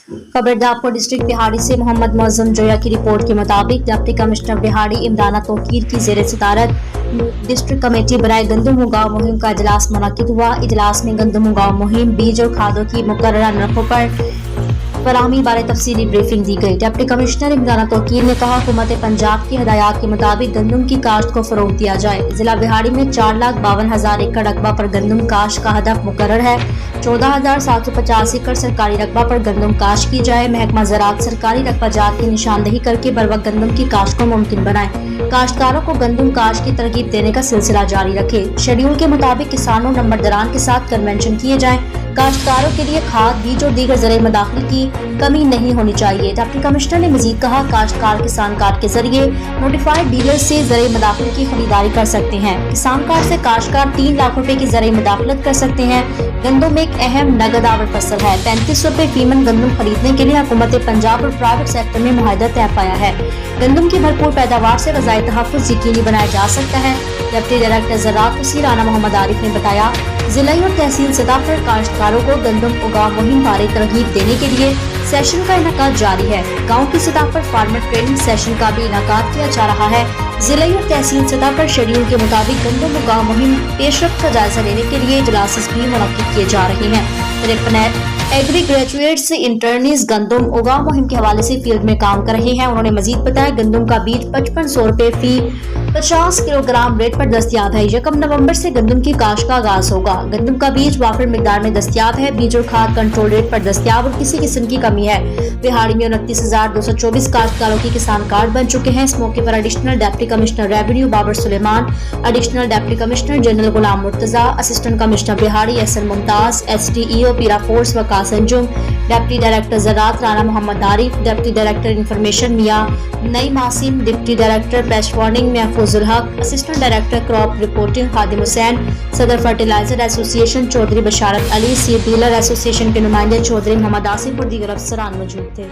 खबर दापो डिस्ट्रिक्ट बिहाड़ी से मोहम्मद मुअज्जम जोया की रिपोर्ट के मुताबिक डिप्टी कमिश्नर बिहाड़ी इमराना तौकीर की जेर सदारत डिस्ट्रिक्ट कमेटी बराए गंदम उगाव मुहिम का इजलास मुनक्किद हुआ। इजलास में गंदम उगाव मुहिम, बीज और खादों की मुकर्ररा नरखों पर फराहमी बारे तफसीली ब्रीफिंग दी गई। डिप्टी कमिश्नर इमराना तौकीर ने कहा, हुकूमत पंजाब की हिदायत के मुताबिक गंदम की काश्त को फरोग दिया जाए। जिला बिहाड़ी में 4,52,000 एकड़ रकबा पर गंदम काश्त का हदफ मुकर्रर है। 14,750 एकड़ सरकारी रकबा पर गंदम काश्त की जाए। महकमा ज़राअत सरकारी रकबा जात की निशानदही करके बरवक्त गंदम की काश्त को मुमकिन बनाए। काश्तकारों को गंदम काश्त की तरगीब देने का सिलसिला जारी रखे। शेड्यूल के मुताबिक किसानों नंबरदारान के साथ कन्वेंशन किए जाएं। काश्तकारों के लिए खाद, बीज और दीगर ज़राए मदाखिल की कमी नहीं होनी चाहिए। डिप्टी कमिश्नर ने मजीद कहा, काश्तकार किसान कार्ड के जरिए नोटिफाइड डीलर से ज़राए मदाखिल की खरीदारी कर सकते हैं। किसान कार्ड से काश्तकार 3 लाख रुपए की ज़राए मदाखलत कर सकते हैं। गंदम एक अहम नगद आवर फसल है। 35 रुपए फीमन गंदम खरीदने के लिए हुकूमत पंजाब और प्राइवेट सेक्टर में मुआहदा तय पाया है। गंदम की भरपूर पैदावार से ग़ज़ाई तहफ़्फ़ुज़ यकीनी बनाया जा सकता है। डिप्टी डायरेक्टर ज़राअत वसीर राना मोहम्मद आरिफ ने बताया, जिला और तहसील सतह पर काश्तकारों को गंदम उगाव मुहिम बारे तरगीब देने के लिए सेशन का इनकाद जारी है। गाँव की सतह पर फार्मर ट्रेनिंग सेशन का भी इनकाद किया जा रहा है। जिला और तहसील सतह पर शेड्यूल के मुताबिक गंदम उगाव मुहिम पेशरफ्त का जायजा लेने के लिए इजलास भी मुनक्किद किए जा रहे हैं। एग्री ग्रेजुएट्स इंटर्नीज गंदम उगाव मुहिम के हवाले से फील्ड में काम कर रहे हैं। उन्होंने मजीद बताया, गंदम का बीज 5500 रुपए फी 50 किलोग्राम रेट पर दस्तियाब है। 1 नवंबर से गंदम की काश्त का आगाज होगा। गंदम का बीज वाफिर मिकदार में दस्तियाब है। बीज और खाद कंट्रोल रेट पर दस्तियाब और किसी किस्म की कमी है। बिहाड़ी में 29,224 काश्तकारों की किसान कार्ड बन चुके हैं। इस मौके पर additional deputy commissioner revenue Babar Suleman, additional deputy commissioner general Ghulam Murtaza, assistant commissioner बिहाड़ी एसएन मुमताज, SDEO पीरा फोर्स वकास अंजुम, डिप्टी डायरेक्टर ज़राअत Rana Mohammad Arif, deputy director information Mian Naeem Asim, deputy director pest warning Mahfoozul Haq, assistant director crop reporting Khadim Hussain, सदर fertiliser association Chaudhry Basharat Ali, seed dealer association के नुमाइंदे चौधरी मोहम्मद आसिफ और दीगर अफसरान मौजूद थे।